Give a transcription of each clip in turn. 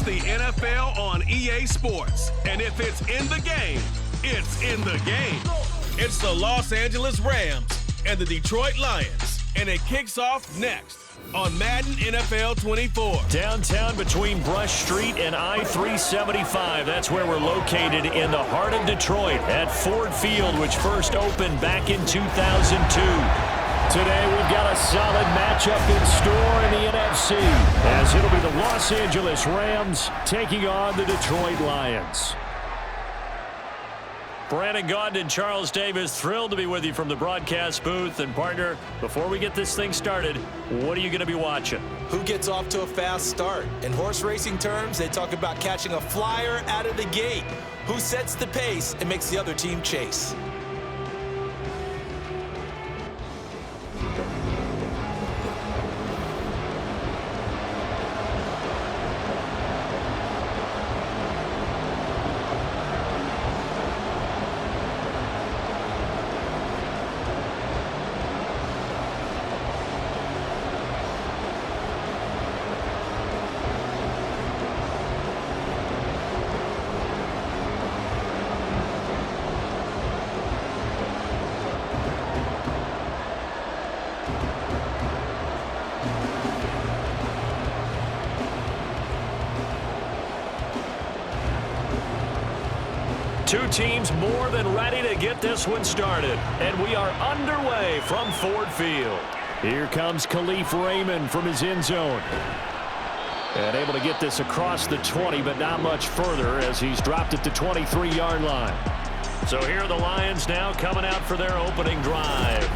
the NFL on EA Sports. And if it's in the game, it's in the game. It's the Los Angeles Rams and the Detroit Lions. And it kicks off next on Madden NFL 24. Downtown between Brush Street and I-375. That's where we're located in the heart of Detroit at Ford Field, which first opened back in 2002. Today we've got a solid matchup in store in the NFC, as it'll be the Los Angeles Rams taking on the Detroit Lions. Brandon Gaudin and Charles Davis, thrilled to be with you from the broadcast booth. And partner, before we get this thing started, what are you going to be watching? Who gets off to a fast start? In horse racing terms, they talk about catching a flyer out of the gate. Who sets the pace and makes the other team chase? Two teams more than ready to get this one started. And we are underway from Ford Field. Here comes Khalif Raymond from his end zone. And able to get this across the 20, but not much further as he's dropped it to 23-yard line. So here are the Lions now coming out for their opening drive.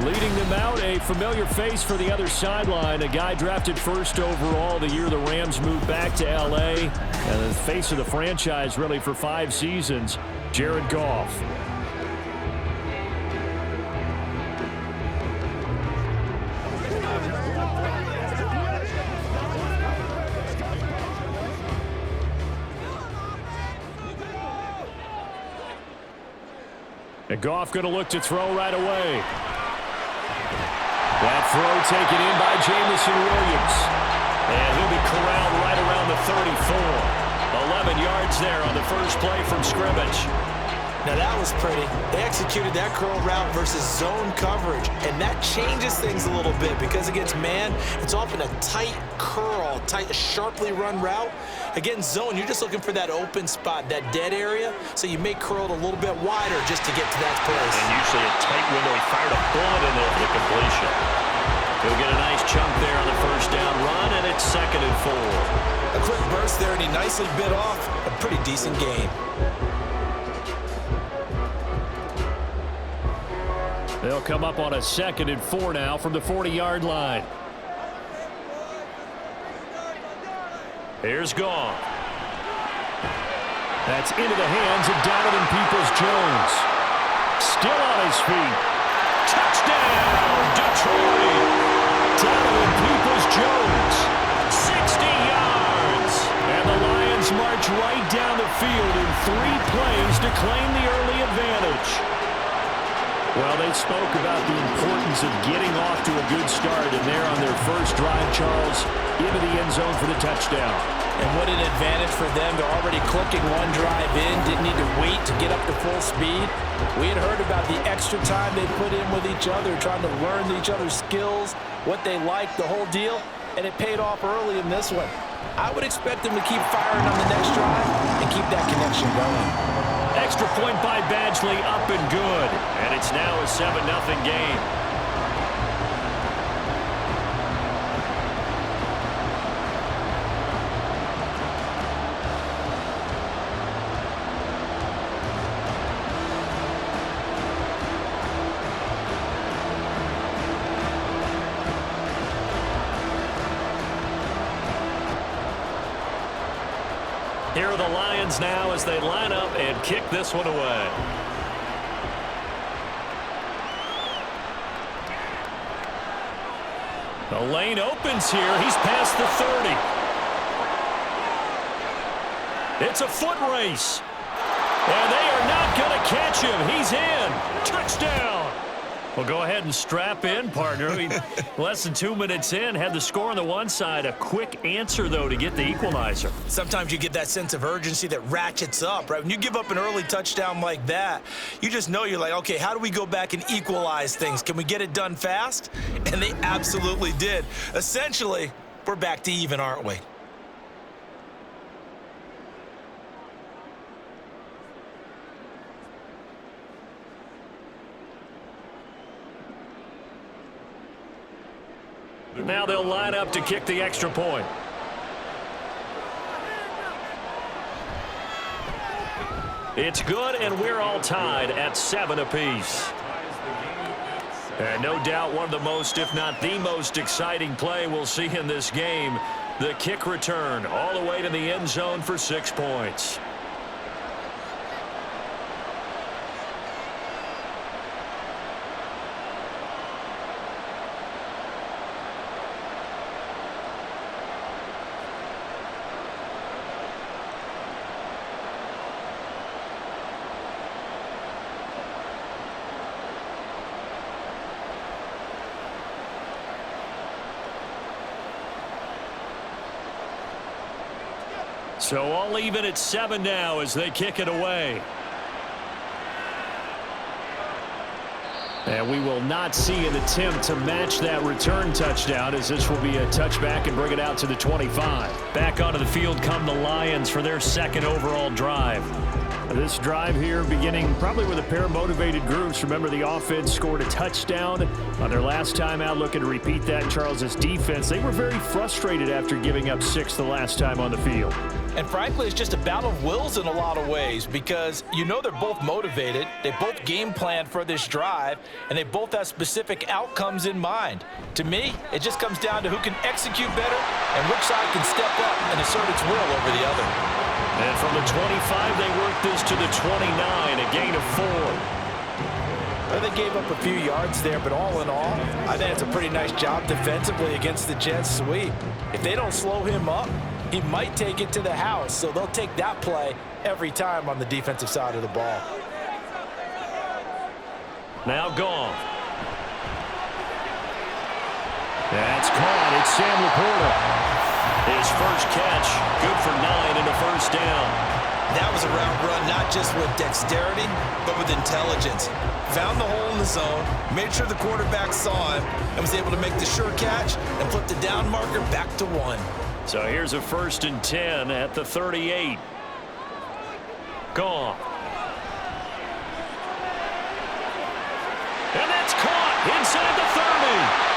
Leading them out, a familiar face for the other sideline, a guy drafted first overall the year the Rams moved back to L.A., and the face of the franchise really for 5 seasons, Jared Goff. And Goff going to look to throw right away. That throw taken in by Jameson Williams. And he'll be corralled right around the 34. 11 yards there on the first play from scrimmage. Now that was pretty. They executed that curl route versus zone coverage, and that changes things a little bit because against man, it's often a tight curl, sharply run route. Against zone, you're just looking for that open spot, that dead area, so you may curl it a little bit wider just to get to that place. And usually a tight window. He fired a bullet in there for the completion. He'll get a nice chunk there on the first down run, and it's 2nd and 4. A quick burst there, and he nicely bit off a pretty decent gain. They'll come up on a 2nd and 4 now from the 40-yard line. Here's Goff. That's into the hands of Donovan Peoples-Jones. Still on his feet. Touchdown, Detroit! Donovan Peoples-Jones, 60 yards. And the Lions march right down the field in 3 plays to claim the early advantage. Well, they spoke about the importance of getting off to a good start, and they're on their first drive, Charles, into the end zone for the touchdown. And what an advantage for them. They're already clicking one drive in, didn't need to wait to get up to full speed. We had heard about the extra time they put in with each other, trying to learn each other's skills, what they like, the whole deal, and it paid off early in this one. I would expect them to keep firing on the next drive and keep that connection going. Extra point by Badgley, up and good. And it's now a 7-0 game. Here are the Lions now as they line up and kick this one away. The lane opens here. He's past the 30. It's a foot race. And they are not going to catch him. He's in. Touchdown. Well, go ahead and strap in, partner. Less than 2 minutes in, had the score on the one side. A quick answer, though, to get the equalizer. Sometimes you get that sense of urgency that ratchets up, right? When you give up an early touchdown like that, you just know you're like, okay, how do we go back and equalize things? Can we get it done fast? And they absolutely did. Essentially, we're back to even, aren't we? Now they'll line up to kick the extra point. It's good, and we're all tied at 7 apiece. And no doubt one of the most, if not the most exciting play we'll see in this game, the kick return all the way to the end zone for 6 points. So all even at 7 now as they kick it away. And we will not see an attempt to match that return touchdown, as this will be a touchback and bring it out to the 25. Back onto the field come the Lions for their second overall drive. This drive here beginning probably with a pair of motivated groups. Remember, the offense scored a touchdown on their last time out, looking to repeat that. Charles's defense, they were very frustrated after giving up 6 the last time on the field. And frankly, it's just a battle of wills in a lot of ways, because you know they're both motivated, they both game planned for this drive, and they both have specific outcomes in mind. To me, it just comes down to who can execute better and which side can step up and assert its will over the other. And from the 25, they work this to the 29, a gain of 4. Well, they gave up a few yards there, but all in all, I think it's a pretty nice job defensively against the Jets sweep. If they don't slow him up, he might take it to the house, so they'll take that play every time on the defensive side of the ball. Now Goff. That's caught. It's Sam Laporta. His first catch, good for 9 and a first down. That was a route run, not just with dexterity, but with intelligence. Found the hole in the zone, made sure the quarterback saw him, and was able to make the sure catch and flip the down marker back to 1. So here's a 1st and 10 at the 38. Goff. And that's caught inside the 30.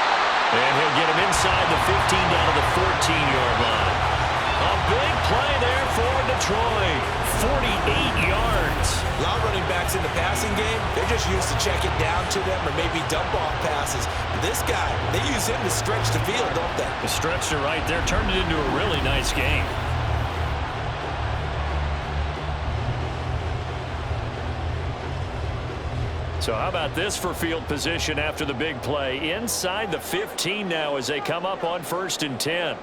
And he'll get him inside the 15 down to the 14-yard line. A big play there for Detroit. 48 yards. A lot of running backs in the passing game, they're just used to check it down to them or maybe dump off passes. But this guy, they use him to stretch the field, don't they? The stretch to right there turned it into a really nice game. So how about this for field position after the big play? Inside the 15 now as they come up on 1st and 10.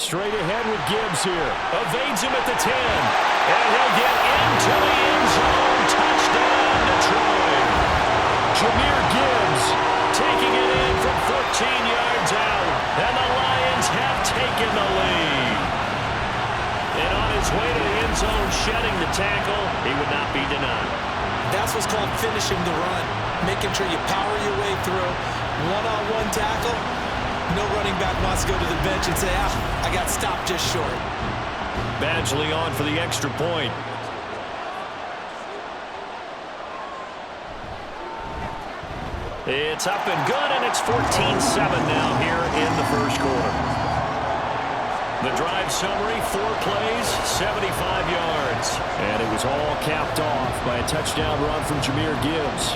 Straight ahead with Gibbs here. Evades him at the 10. And he'll get into the end zone. Touchdown, Detroit. Jahmyr Gibbs taking it in from 14 yards out. And the Lions have taken the lead. And on his way to the end zone, shedding the tackle, he would not be denied. That's what's called finishing the run, making sure you power your way through. One-on-one tackle, no running back wants to go to the bench and say, I got stopped just short. Badgley on for the extra point. It's up and good, and it's 14-7 now here in the first quarter. The drive summary, 4 plays, 75 yards. And it was all capped off by a touchdown run from Jahmyr Gibbs.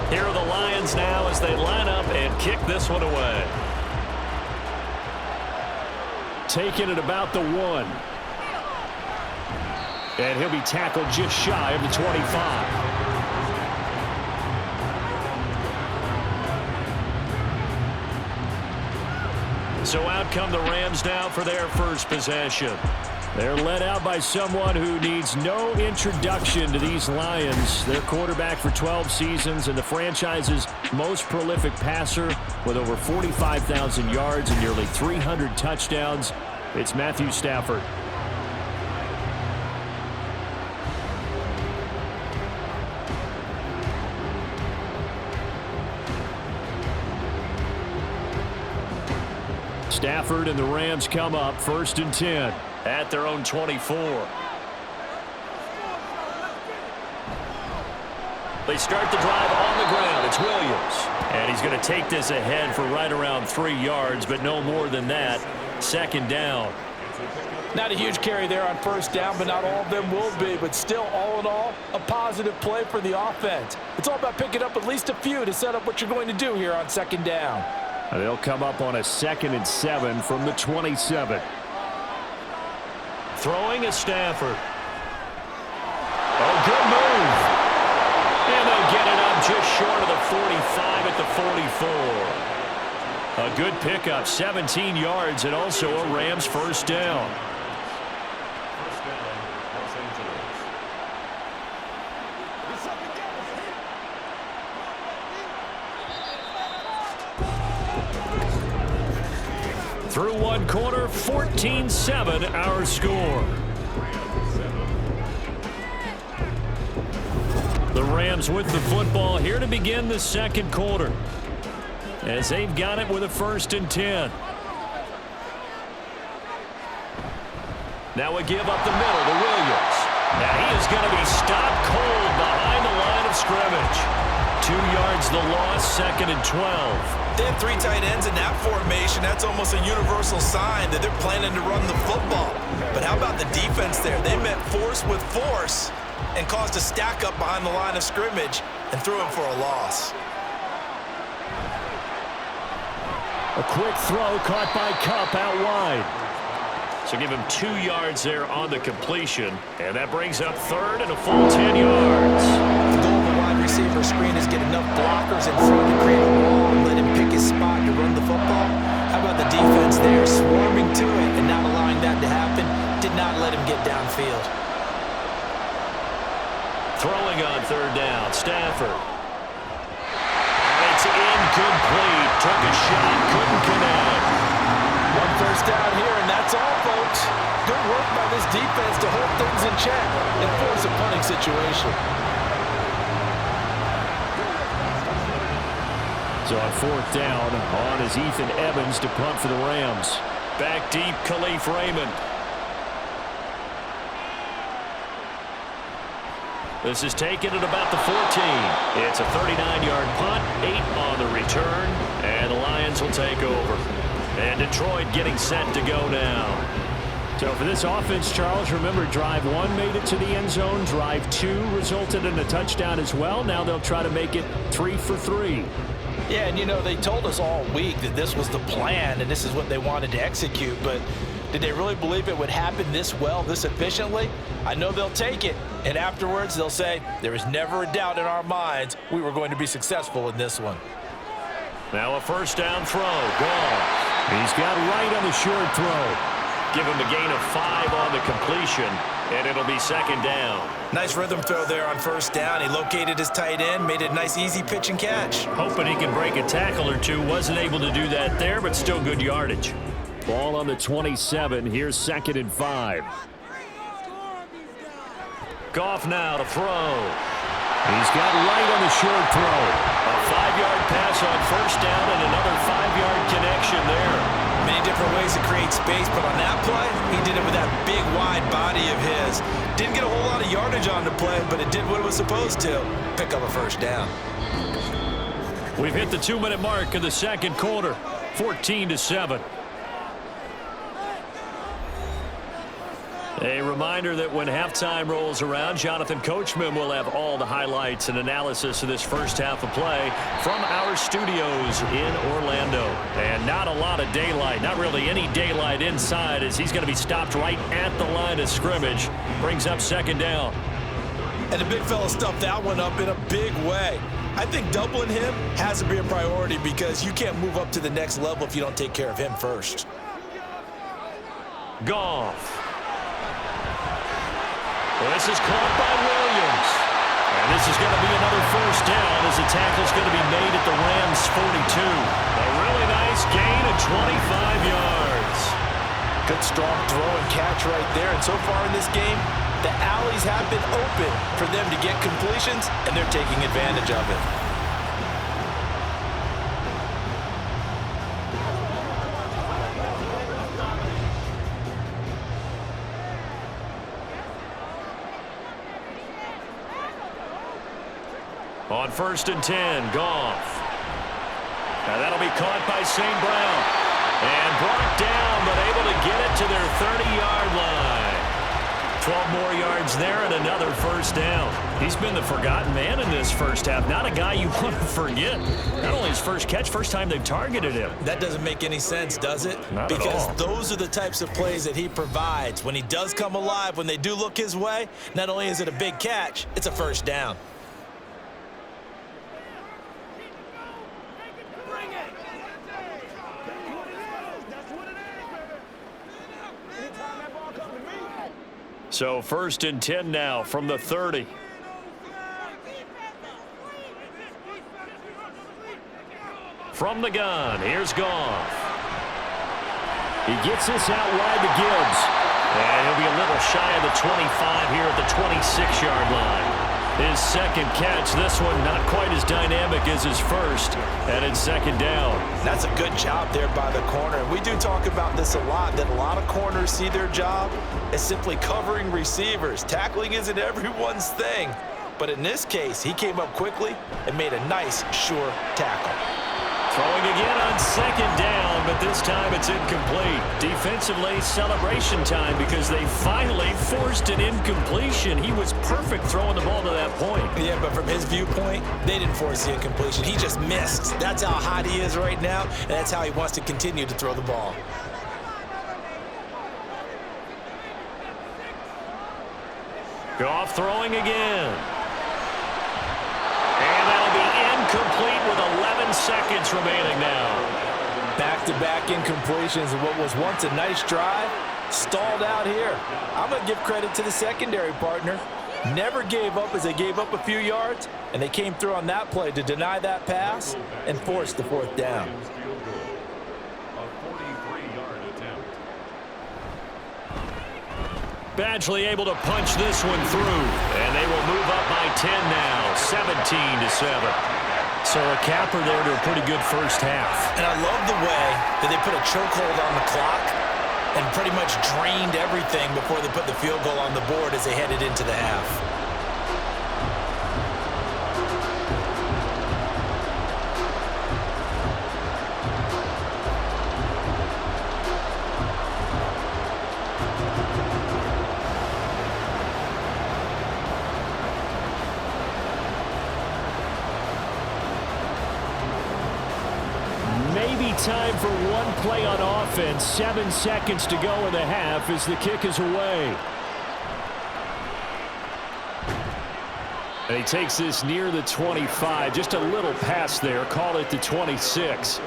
Here are the Lions now as they line up and kick this one away. Taken at about the 1. And he'll be tackled just shy of the 25. So out come the Rams now for their first possession. They're led out by someone who needs no introduction to these Lions. Their quarterback for 12 seasons and the franchise's most prolific passer with over 45,000 yards and nearly 300 touchdowns. It's Matthew Stafford. Stafford and the Rams come up 1st and 10 at their own 24. They start the drive on the ground. It's Williams. And he's going to take this ahead for right around 3 yards, but no more than that. 2nd down. Not a huge carry there on 1st down, but not all of them will be. But still, all in all, a positive play for the offense. It's all about picking up at least a few to set up what you're going to do here on 2nd down. They'll come up on a 2nd and 7 from the 27. Throwing is Stafford. Oh, good move. And they'll get it up just short of the 45 at the 44. A good pickup, 17 yards, and also a Rams 1st down. Through 1 quarter, 14-7 our score. The Rams with the football here to begin the 2nd quarter, as they've got it with a 1st and 10. Now a give up the middle to Williams. Now he is going to be stopped cold behind the line of scrimmage. 2 yards the loss, 2nd and 12. They have 3 tight ends in that formation. That's almost a universal sign that they're planning to run the football. But how about the defense there? They met force with force and caused a stack up behind the line of scrimmage and threw him for a loss. A quick throw caught by Kupp out wide. So give him 2 yards there on the completion. And that brings up 3rd and a full 10 yards. The goal of the wide receiver screen is get enough blockers in front to create a wall and let him pick his spot to run the football. How about the defense there, swarming to it and not allowing that to happen? Did not let him get downfield. Throwing on 3rd down, Stafford. And it's incomplete. Took a shot, couldn't connect. 1 first down here, and that's all, folks. Good work by this defense to hold things in check and force a punting situation. So on 4th down, on is Ethan Evans to punt for the Rams. Back deep, Khalif Raymond. This is taken at about the 14. It's a 39-yard punt, 8 on the return, and the Lions will take over. And Detroit getting set to go now. So for this offense, Charles, remember drive 1 made it to the end zone. Drive 2 resulted in a touchdown as well. Now they'll try to make it 3 for 3. Yeah, and you know, they told us all week that this was the plan and this is what they wanted to execute, but did they really believe it would happen this well, this efficiently? I know they'll take it, and afterwards they'll say, there was never a doubt in our minds we were going to be successful in this one. Now a 1st down throw, gone. He's got right on the short throw. Give him a gain of 5 on the completion, and it'll be 2nd down. Nice rhythm throw there on 1st down. He located his tight end, made it a nice easy pitch and catch. Hoping he can break a tackle or two. Wasn't able to do that there, but still good yardage. Ball on the 27. Here's 2nd and 5. Goff now to throw. He's got right on the short throw. A 5-yard pass on 1st down and another 5-yard connection there. Many different ways to create space, but on that play, he did it with that big, wide body of his. Didn't get a whole lot of yardage on the play, but it did what it was supposed to. Pick up a 1st down. We've hit the 2-minute mark of the 2nd quarter, 14-7. A reminder that when halftime rolls around, Jonathan Coachman will have all the highlights and analysis of this first half of play from our studios in Orlando. And not a lot of daylight, not really any daylight inside, as he's going to be stopped right at the line of scrimmage. Brings up second down. And the big fella stuffed that one up in a big way. I think doubling him has to be a priority because you can't move up to the next level if you don't take care of him first. Goff. Well, this is caught by Williams. And this is going to be another first down as the tackle's going to be made at the Rams' 42. A really nice gain of 25 yards. Good strong throw and catch right there. And so far in this game, the alleys have been open for them to get completions, and they're taking advantage of it. On 1st and 10, Goff. Now that'll be caught by St. Brown. And brought down, but able to get it to their 30-yard line. 12 more yards there and another first down. He's been the forgotten man in this first half. Not a guy you want to forget. Not only his first catch, first time they've targeted him. That doesn't make any sense, does it? Not at all. Because those are the types of plays that he provides. When he does come alive, when they do look his way, not only is it a big catch, it's a first down. So 1st and 10 now from the 30. From the gun, here's Goff. He gets this out wide to Gibbs. And he'll be a little shy of the 25 here at the 26-yard line. His second catch, this one not quite as dynamic as his first, and it's second down. That's a good job there by the corner. And we do talk about this a lot, that a lot of corners see their job as simply covering receivers. Tackling isn't everyone's thing. But in this case, he came up quickly and made a nice, sure tackle. Throwing again on second down, but this time it's incomplete. Defensively, celebration time because they finally forced an incompletion. He was perfect throwing the ball to that point. Yeah, but from his viewpoint, they didn't force the incompletion. He just missed. That's how hot he is right now, and that's how he wants to continue to throw the ball. Goff throwing again. And that'll be incomplete with 11 seconds remaining now. Back-to-back incompletions of what was once a nice drive, stalled out here. I'm going to give credit to the secondary partner. Never gave up as they gave up a few yards, and they came through on that play to deny that pass and force the fourth down. Badgley able to punch this one through, and they will move up by 10 now, 17-7. So a capper there to a pretty good first half. And I love the way that they put a chokehold on the clock and pretty much drained everything before they put the field goal on the board as they headed into the half. Time for one play on offense. 7 seconds to go in the half as the kick is away. And he takes this near the 25. Just a little pass there. Call it the 26.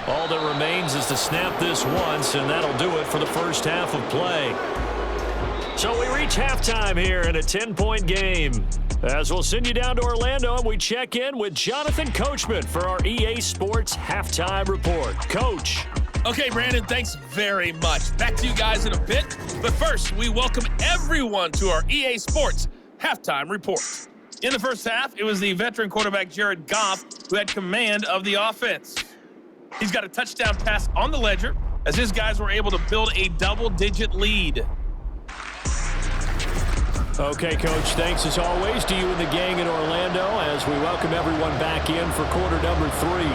All that remains is to snap this once, and that'll do it for the first half of play. So we reach halftime here in a 10-point game. As we'll send you down to Orlando, and we check in with Jonathan Coachman for our EA Sports Halftime Report. Coach. Okay, Brandon, thanks very much. Back to you guys in a bit. But first, we welcome everyone to our EA Sports Halftime Report. In the first half, it was the veteran quarterback Jared Goff who had command of the offense. He's got a touchdown pass on the ledger, as his guys were able to build a double-digit lead. Okay, Coach, thanks as always to you and the gang in Orlando as we welcome everyone back in for quarter number 3.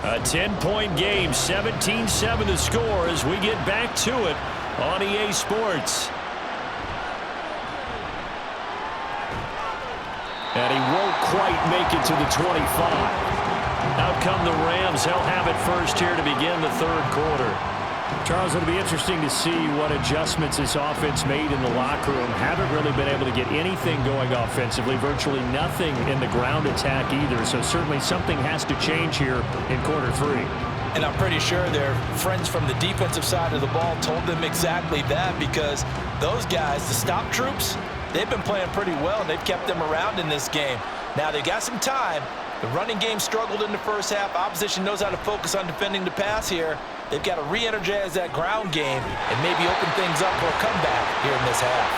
A 10-point game, 17-7 the score as we get back to it on EA Sports. And he won't quite make it to the 25. Out come the Rams. They'll have it first here to begin the third quarter. Charles, it'll be interesting to see what adjustments this offense made in the locker room. Haven't really been able to get anything going offensively, virtually nothing in the ground attack either. So certainly something has to change here in quarter 3. And I'm pretty sure their friends from the defensive side of the ball told them exactly that, because those guys, the stop troops, they've been playing pretty well. They've kept them around in this game. Now they got some time. The running game struggled in the first half. Opposition knows how to focus on defending the pass here. They've got to re-energize that ground game and maybe open things up for a comeback here in this half.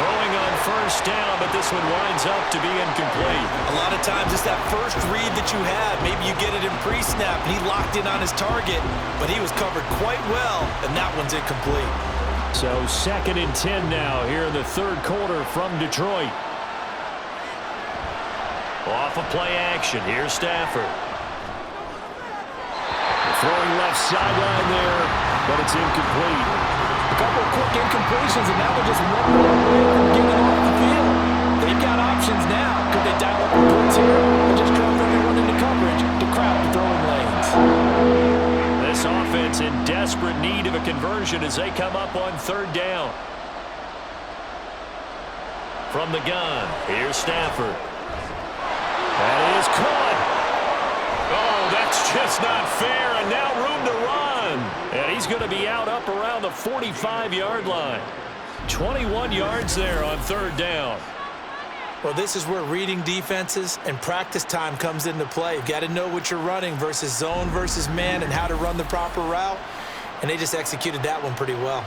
Throwing on first down, but this one winds up to be incomplete. A lot of times it's that first read that you have. Maybe you get it in pre-snap, and he locked in on his target, but he was covered quite well, and that one's incomplete. So 2nd and 10 now here in the third quarter from Detroit. Off of play action, here's Stafford. Throwing left sideline there, but it's incomplete. A couple of quick incompletions, and now they're just one more away from getting off the field. They've got options now. Could they dial up the blitz here or just drop everyone into coverage to crowd the throwing lanes? This offense in desperate need of a conversion as they come up on third down. From the gun, here's Stafford. That is caught. Oh, that's just not fair, and now room to run. And he's going to be out up around the 45-yard line. 21 yards there on third down. Well, this is where reading defenses and practice time comes into play. You've got to know what you're running versus zone versus man and how to run the proper route. And they just executed that one pretty well.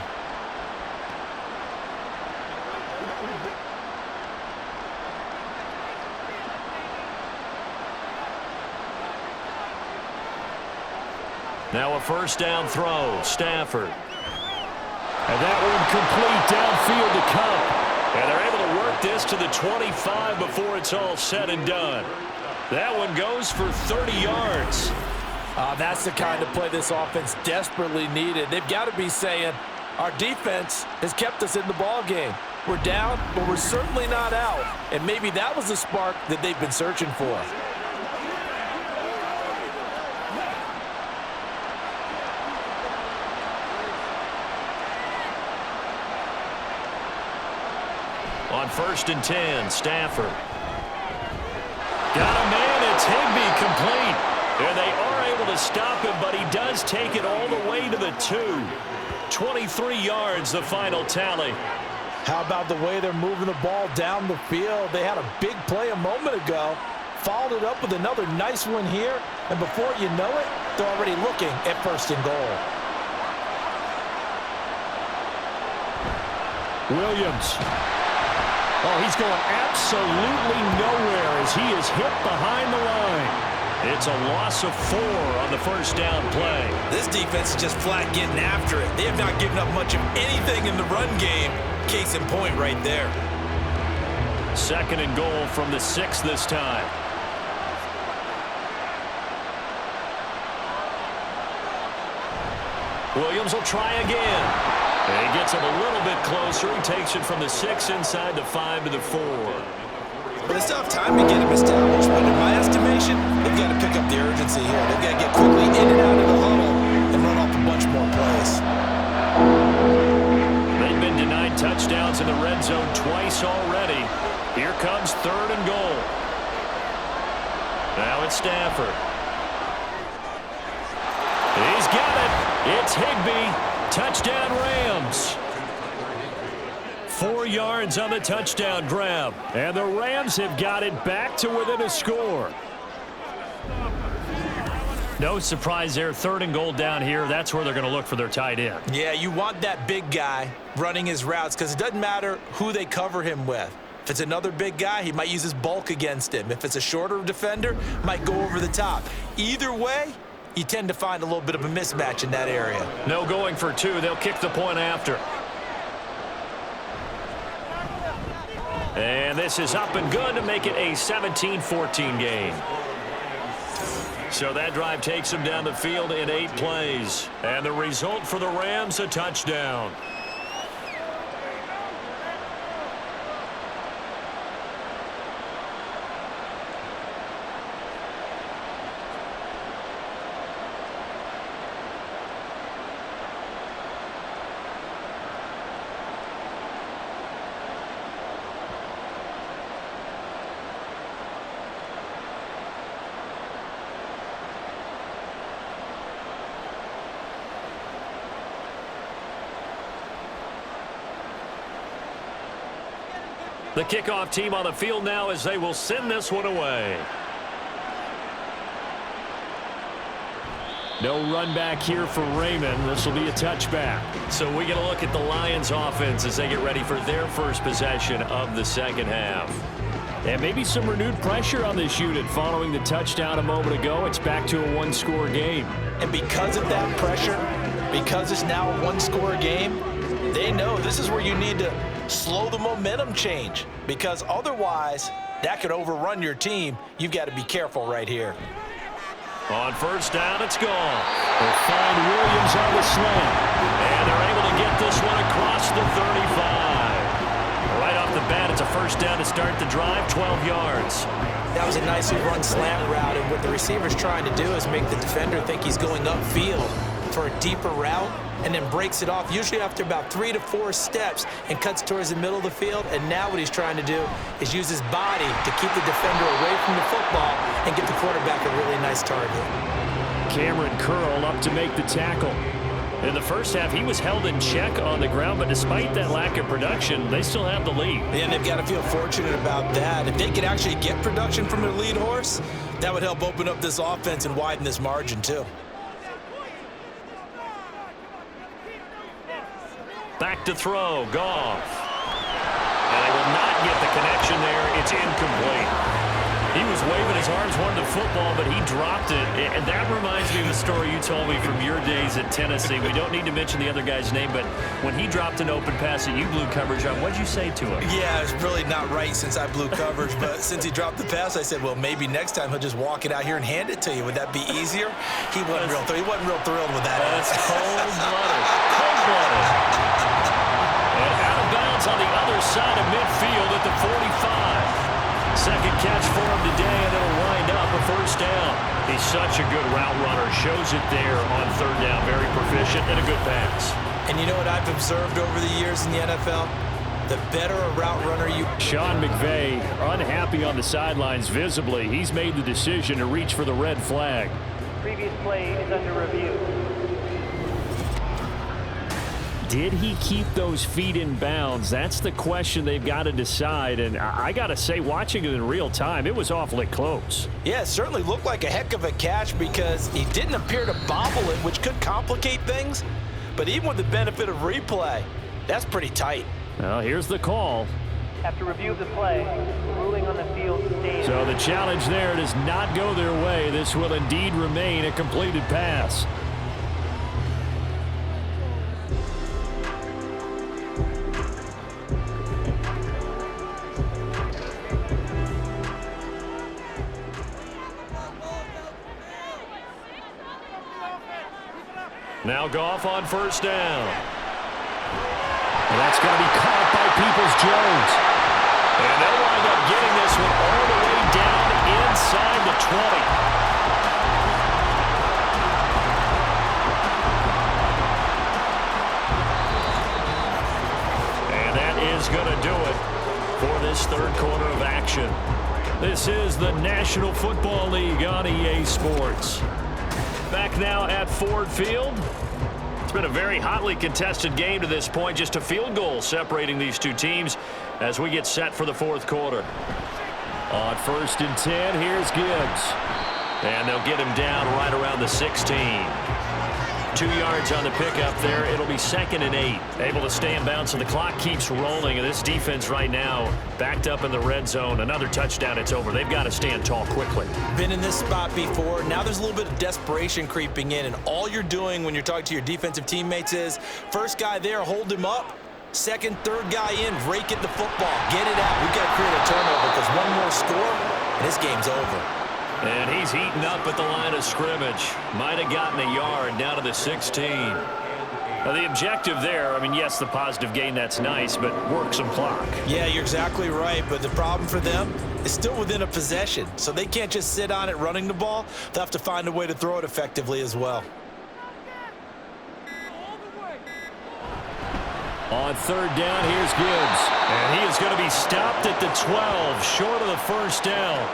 Now a first down throw, Stafford. And that one complete downfield to Kupp. And they're able to work this to the 25 before it's all said and done. That one goes for 30 yards. That's the kind of play this offense desperately needed. They've got to be saying, our defense has kept us in the ball game. We're down, but we're certainly not out. And maybe that was the spark that they've been searching for. On 1st and 10, Stafford. Got a man, it's Higbee complete. And they are able to stop him, but he does take it all the way to the 2. 23 yards, the final tally. How about the way they're moving the ball down the field? They had a big play a moment ago, followed it up with another nice one here, and before you know it, they're already looking at 1st and goal. Williams. Oh, he's going absolutely nowhere as he is hit behind the line. It's a loss of 4 on the first down play. This defense is just flat getting after it. They have not given up much of anything in the run game. Case in point right there. 2nd and goal from the 6 this time. Williams will try again. And he gets him a little bit closer. He takes it from the 6 inside the 5 to the 4. Well, they still have time to get him established, but in my estimation, they've got to pick up the urgency here. They've got to get quickly in and out of the huddle and run off a bunch more plays. They've been denied touchdowns in the red zone twice already. Here comes 3rd and goal. Now it's Stafford. He's got it. It's Higbee. Touchdown Rams. 4 yards on the touchdown grab. And the Rams have got it back to within a score. No surprise there. 3rd and goal down here. That's where they're going to look for their tight end. Yeah, you want that big guy running his routes because it doesn't matter who they cover him with. If it's another big guy, he might use his bulk against him. If it's a shorter defender, might go over the top. Either way, you tend to find a little bit of a mismatch in that area. No going for 2. They'll kick the point after. And this is up and good to make it a 17-14 game. So that drive takes them down the field in 8 plays. And the result for the Rams, a touchdown. The kickoff team on the field now as they will send this one away. No run back here for Raymond. This will be a touchback. So we get a look at the Lions offense as they get ready for their first possession of the second half. And maybe some renewed pressure on this unit following the touchdown a moment ago. It's back to a 1-score game. And because of that pressure, because it's now a 1-score game, they know this is where you need to slow the momentum change, because otherwise that could overrun your team. You've got to be careful right here. On first down, it's gone. They'll find Williams on the slant. And they're able to get this one across the 35. Right off the bat, it's a first down to start the drive, 12 yards. That was a nicely run slant route, and what the receiver's trying to do is make the defender think he's going upfield for a deeper route, and then breaks it off, usually after about 3 to 4 steps, and cuts towards the middle of the field. And now what he's trying to do is use his body to keep the defender away from the football and get the quarterback a really nice target. Cameron Curl up to make the tackle. In the first half, he was held in check on the ground, but despite that lack of production, they still have the lead. And they've got to feel fortunate about that. If they could actually get production from their lead horse, that would help open up this offense and widen this margin too. Back to throw, Goff. And they will not get the connection there. It's incomplete. He was waving his arms, wanted the football, but he dropped it. And that reminds me of the story you told me from your days at Tennessee. We don't need to mention the other guy's name, but when he dropped an open pass that you blew coverage on, what'd you say to him? Yeah, it's really not right since I blew coverage, but since he dropped the pass, I said, well, maybe next time he'll just walk it out here and hand it to you. Would that be easier? He wasn't real thrilled with that. That's cold-blooded. Cold-blooded. And out of bounds on the other side of midfield at the 45. Second catch for him today, and it'll wind up a first down. He's such a good route runner. Shows it there on third down. Very proficient and a good pass. And you know what I've observed over the years in the NFL? The better a route runner you... Sean McVay unhappy on the sidelines visibly. He's made the decision to reach for the red flag. Previous play is under review. Did he keep those feet in bounds? That's the question they've got to decide. And I got to say, watching it in real time, it was awfully close. Yeah, it certainly looked like a heck of a catch because he didn't appear to bobble it, which could complicate things. But even with the benefit of replay, that's pretty tight. Well, here's the call. After review of the play, ruling on the field stands. So the challenge there does not go their way. This will indeed remain a completed pass. Now Goff on first down. And that's going to be caught by Peoples-Jones. And they'll wind up getting this one all the way down inside the 20. the National Football League on EA Sports. Back now at Ford Field. It's been a very hotly contested game to this point. Just a field goal separating these two teams as we get set for the fourth quarter. On 1st and 10, here's Gibbs. And they'll get him down right around the 16. 2 yards on the pickup there. It'll be 2nd and 8. Able to stay in bounds, so the clock keeps rolling. And this defense right now backed up in the red zone. Another touchdown, it's over. They've got to stand tall quickly. Been in this spot before. Now there's a little bit of desperation creeping in. And all you're doing when you're talking to your defensive teammates is, first guy there, hold him up. Second, third guy in, rake at the football. Get it out. We've got to create a turnover because one more score, and this game's over. And he's eaten up at the line of scrimmage. Might have gotten a yard down to the 16. Now the objective there, I mean, yes, the positive gain, that's nice, but work some clock. Yeah, you're exactly right, but the problem for them is still within a possession, so they can't just sit on it running the ball. They'll have to find a way to throw it effectively as well. On 3rd down, here's Gibbs. And he is going to be stopped at the 12, short of the first down.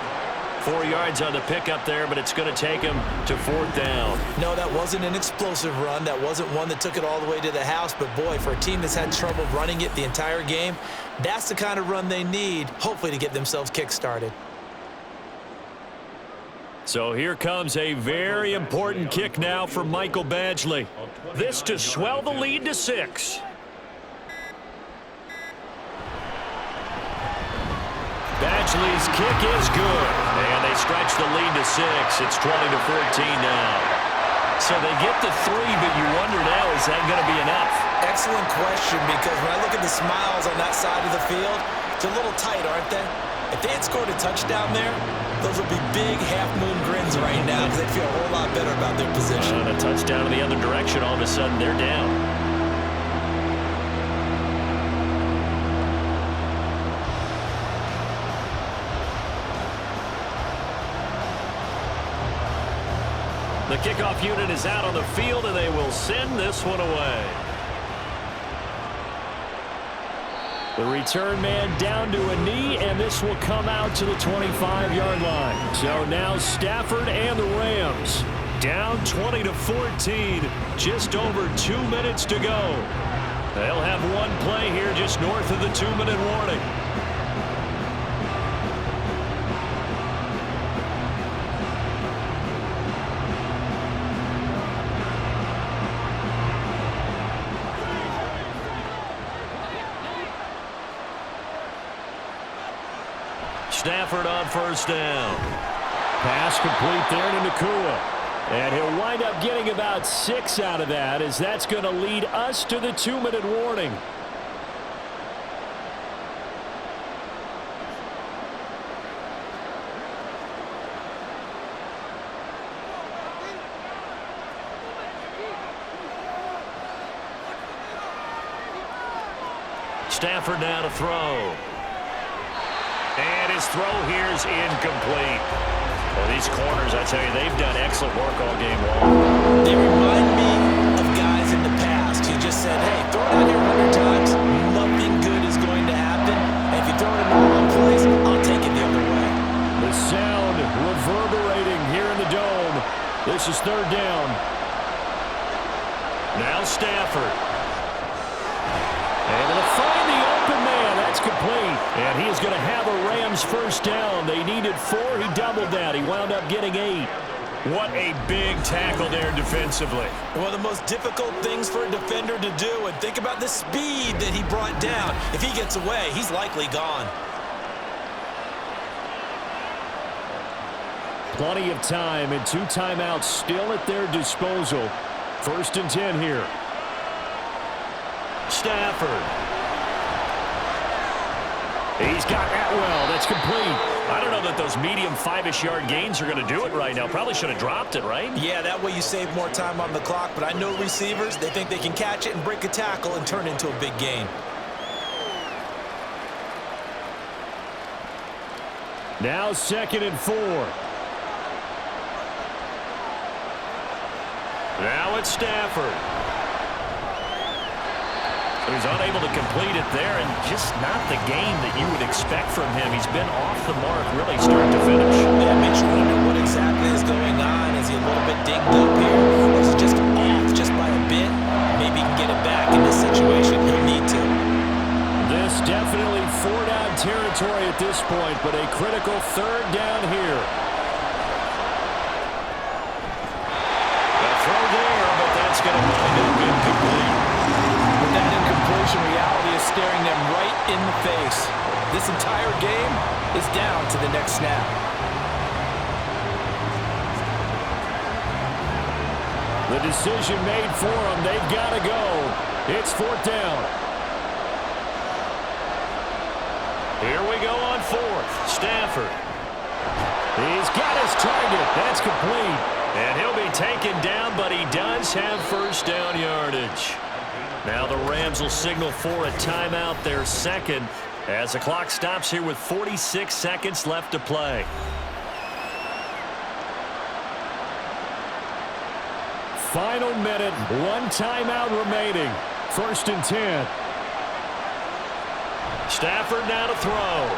4 yards on the pickup there, but it's going to take him to 4th down. No, that wasn't an explosive run. That wasn't one that took it all the way to the house. But, boy, for a team that's had trouble running it the entire game, that's the kind of run they need, hopefully, to get themselves kick-started. So here comes a very important kick now for Michael Badgley. This to swell the lead to 6. Badgley's kick is good, and they stretch the lead to 6. It's 20-14 now. So they get the 3, but you wonder now, is that going to be enough? Excellent question, because when I look at the smiles on that side of the field, it's a little tight, aren't they? If they had scored a touchdown there, those would be big half-moon grins right now because they'd feel a whole lot better about their position. And a touchdown in the other direction, all of a sudden they're down. The kickoff unit is out on the field, and they will send this one away. The return man down to a knee, and this will come out to the 25-yard line. So now Stafford and the Rams down 20-14, just over 2 minutes to go. They'll have one play here just north of the 2-minute warning. Stafford on 1st down. Pass complete there to Nacua. And he'll wind up getting about 6 out of that, as that's going to lead us to the 2-minute warning. Stafford now to throw. And his throw here is incomplete. Well, these corners, I tell you, they've done excellent work all game long. They remind me of guys in the past who just said, hey, throw it out here 100 times, nothing good is going to happen. And if you throw it in the wrong place, I'll take it the other way. The sound reverberating here in the dome. This is 3rd down. Now Stafford. Able to find the open man. That's complete. And he is going to have a Rams 1st down. They needed 4. He doubled that. He wound up getting 8. What a big tackle there defensively. One of the most difficult things for a defender to do. And think about the speed that he brought down. If he gets away, he's likely gone. Plenty of time and 2 timeouts still at their disposal. 1st and 10 here. Stafford. He's got Atwell. That's complete. I don't know that those medium 5-ish yard gains are going to do it right now. Probably should have dropped it, right? Yeah, that way you save more time on the clock. But I know receivers, they think they can catch it and break a tackle and turn it into a big gain. Now 2nd and 4. Now it's Stafford. He was unable to complete it there, and just not the game that you would expect from him. He's been off the mark really start to finish. Yeah, it makes you wonder what exactly is going on. Is he a little bit dinged up here, or is it just off just by a bit? Maybe he can get it back in this situation. He'll need to. This definitely four-down territory at this point, but a critical third down here. A throw there, but that's going to wind up incomplete. With that incompletion, reality is staring them right in the face. This entire game is down to the next snap. The decision made for them. They've got to go. It's fourth down. Here we go on fourth. Stafford. He's got his target. That's complete. And he'll be taken down, but he does have first down yardage. Now the Rams will signal for a timeout, their second, as the clock stops here with 46 seconds left to play. Final minute, one timeout remaining. First and 10. Stafford now to throw.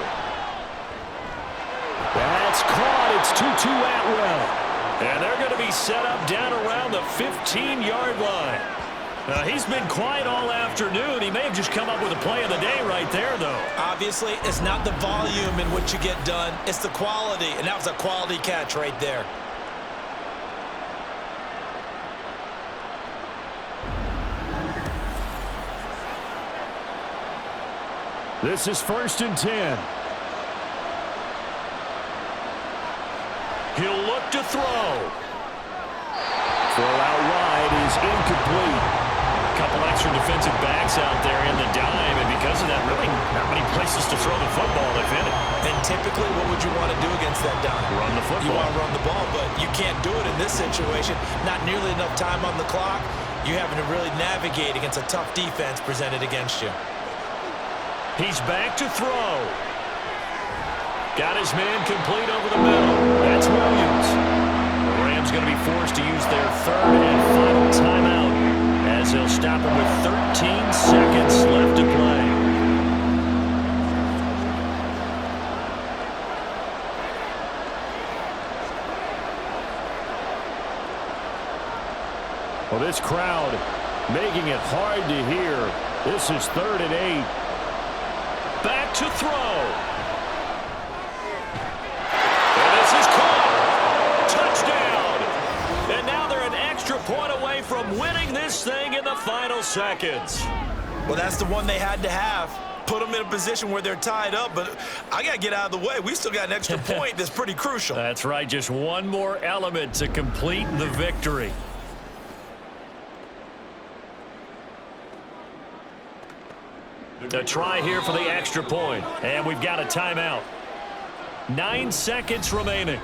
That's caught. It's Tutu Atwell. And they're going to be set up down around the 15-yard line. Now, he's been quiet all afternoon. He may have just come up with a play of the day right there, though. Obviously, it's not the volume in which you get done. It's the quality, and that was a quality catch right there. This is first and 10. He'll look to throw. Throw out wide is incomplete. A couple extra defensive backs out there in the dime, and because of that, really not many places to throw the football, if any. And typically, what would you want to do against that dime? Run the football. You want to run the ball, but you can't do it in this situation. Not nearly enough time on the clock. You're having to really navigate against a tough defense presented against you. He's back to throw. Got his man complete over the middle. That's Williams. The Rams going to be forced to use their third and final timeout as they'll stop him with 13 seconds left to play. Well, this crowd making it hard to hear. This is 3rd and 8. Back to throw. And this is caught. Touchdown. And now they're an extra point away from winning this thing in the final seconds. Well, that's the one they had to have. Put them in a position where they're tied up, but I got to get out of the way. We still got an extra point that's pretty crucial. That's right. Just one more element to complete the victory. A try here for the extra point, and we've got a timeout. 9 seconds remaining.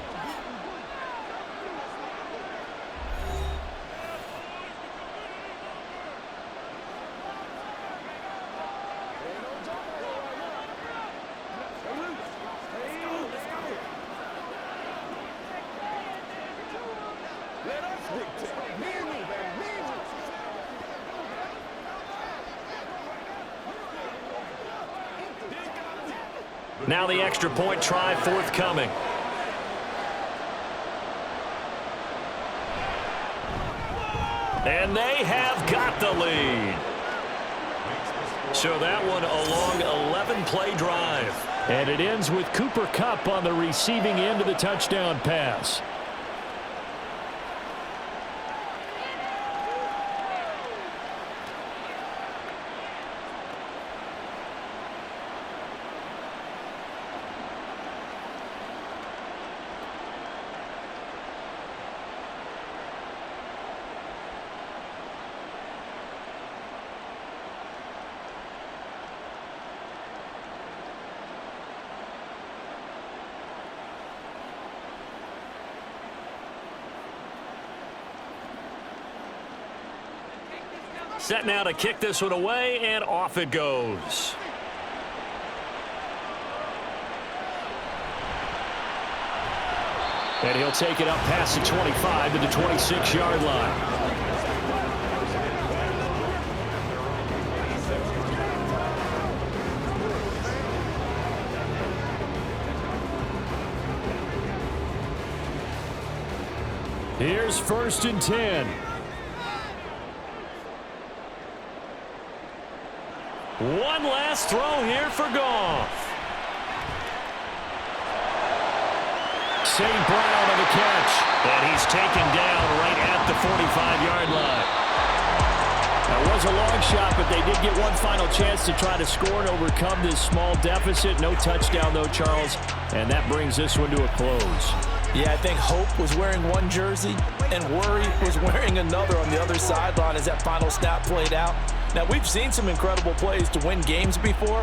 Now the extra point try forthcoming. And they have got the lead. So that one a long 11-play drive. And it ends with Cooper Kupp on the receiving end of the touchdown pass. Set now to kick this one away, and off it goes. And he'll take it up past the 25 to the 26-yard line. Here's 1st and 10. One last throw here for Goff. St. Brown on the catch. And he's taken down right at the 45-yard line. That was a long shot, but they did get one final chance to try to score and overcome this small deficit. No touchdown, though, Charles. And that brings this one to a close. Yeah, I think Hope was wearing one jersey and Worry was wearing another on the other sideline as that final snap played out. Now, we've seen some incredible plays to win games before,